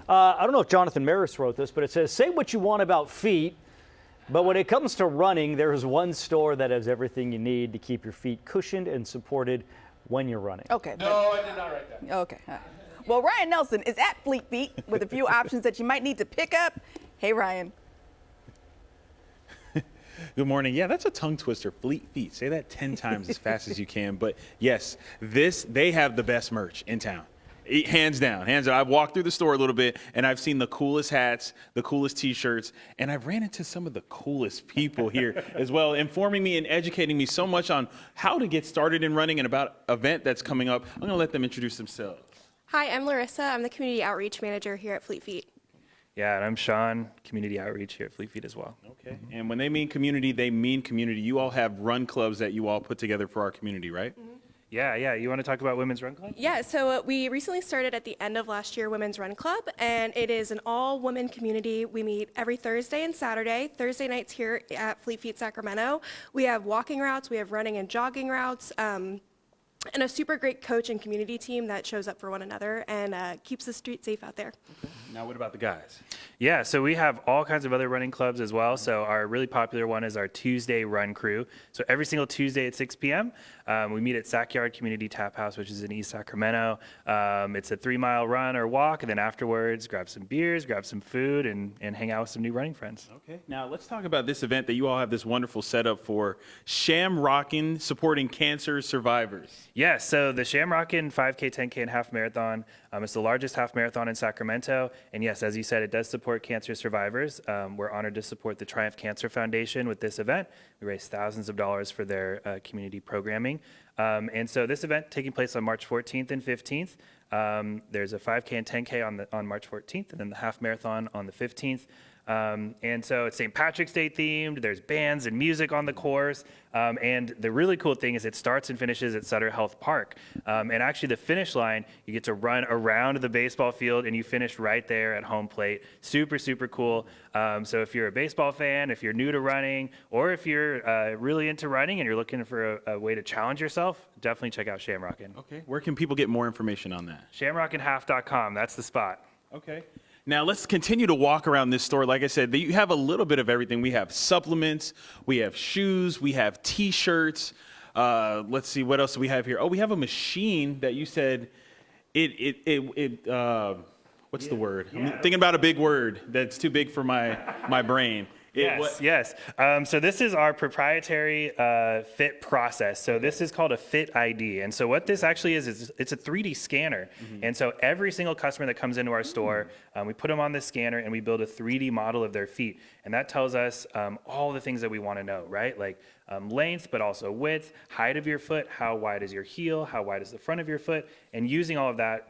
I don't know if Jonathan Maris wrote this, but it says, say what you want about feet, but when it comes to running, there is one store that has everything you need to keep your feet cushioned and supported when you're running. Okay. No, I did not write that. Okay. All right. Well, Ryan Nelson is at Fleet Feet with a few options that you might need to pick up. Hey, Ryan. Good morning. Yeah, that's a tongue twister. Fleet Feet. Say that 10 times as fast as you can. But yes, they have the best merch in town. Hands down, hands down. I've walked through the store a little bit and I've seen the coolest hats, the coolest t-shirts, and I've ran into some of the coolest people here as well, informing me and educating me so much on how to get started in running and about an event that's coming up. I'm gonna let them introduce themselves. Hi, I'm Larissa. I'm the Community Outreach Manager here at Fleet Feet. Yeah, and I'm Sean, Community Outreach here at Fleet Feet as well. Okay. And when they mean community, they mean community. You all have run clubs that you all put together for our community, right? Yeah. You want to talk about Women's Run Club? Yeah, so we recently started at the end of last year Women's Run Club, and it is an all-women community. We meet every Thursday and Saturday. Thursday nights here at Fleet Feet Sacramento. We have walking routes, we have running and jogging routes, and a super great coach and community team that shows up for one another and keeps the street safe out there. Now, what about the guys? Yeah, so we have all kinds of other running clubs as well. So our really popular one is our Tuesday Run Crew. So every single Tuesday at 6 p.m., we meet at Sackyard Community Tap House, which is in East Sacramento. It's a 3-mile run or walk, and then afterwards, grab some beers, grab some food, and hang out with some new running friends. Okay. Now, let's talk about this event that you all have this wonderful setup for, Shamrockin' supporting cancer survivors. Yeah, so the Shamrockin' 5K, 10K, and half marathon, it's the largest half marathon in Sacramento. And yes, as you said, it does support cancer survivors. We're honored to support the Triumph Cancer Foundation with this event. We raise thousands of dollars for their community programming. And so this event taking place on March 14th and 15th. There's a 5K and 10K on March 14th, and then the half marathon on the 15th. And so it's St. Patrick's Day themed. There's bands and music on the course. And the really cool thing is it starts and finishes at Sutter Health Park. And actually the finish line, you get to run around the baseball field and you finish right there at home plate. Super, super cool. So if you're a baseball fan, if you're new to running, or if you're really into running and you're looking for a way to challenge yourself, definitely check out Shamrockin'. Okay. Where can people get more information on that? Shamrockinhalf.com, that's the spot. Okay. Now let's continue to walk around this store. Like I said, you have a little bit of everything. We have supplements, we have shoes, we have t-shirts. Let's see, what else do we have here? Oh, we have a machine that you said what's the word? I'm thinking about a big word that's too big for my brain. Yes. So this is our proprietary fit process. So this is called a Fit ID. And so what this actually is it's a 3D scanner. And so every single customer that comes into our store, we put them on the scanner and we build a 3D model of their feet. And that tells us all the things that we want to know, right? Like length, but also width, height of your foot, how wide is your heel, how wide is the front of your foot. And using all of that,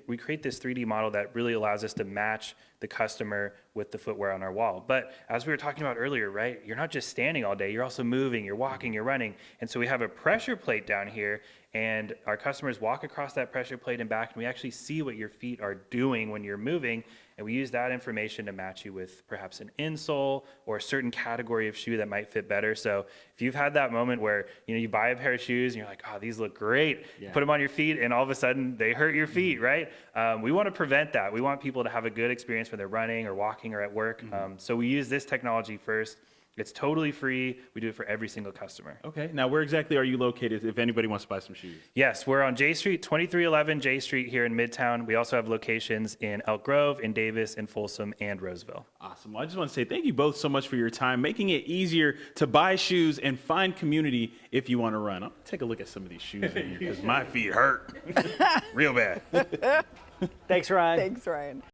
we create this 3D model that really allows us to match the customer with the footwear on our wall. But as we were talking about earlier, right, you're not just standing all day, you're also moving, you're walking, you're running. And so we have a pressure plate down here, and our customers walk across that pressure plate and back, and we actually see what your feet are doing when you're moving. And we use that information to match you with perhaps an insole or a certain category of shoe that might fit better. So if you've had that moment where you buy a pair of shoes and you're like, oh, these look great, you put them on your feet and all of a sudden they hurt your feet, right? We want to prevent that. We want people to have a good experience when they're running or walking or at work. So we use this technology first. It's totally free. We do it for every single customer. Okay. Now, where exactly are you located if anybody wants to buy some shoes? Yes, we're on J Street, 2311 J Street here in Midtown. We also have locations in Elk Grove, in Davis, in Folsom, and Roseville. Awesome. Well, I just want to say thank you both so much for your time, making it easier to buy shoes and find community if you want to run. I'll take a look at some of these shoes in here because my feet hurt real bad. Thanks, Ryan. Thanks, Ryan.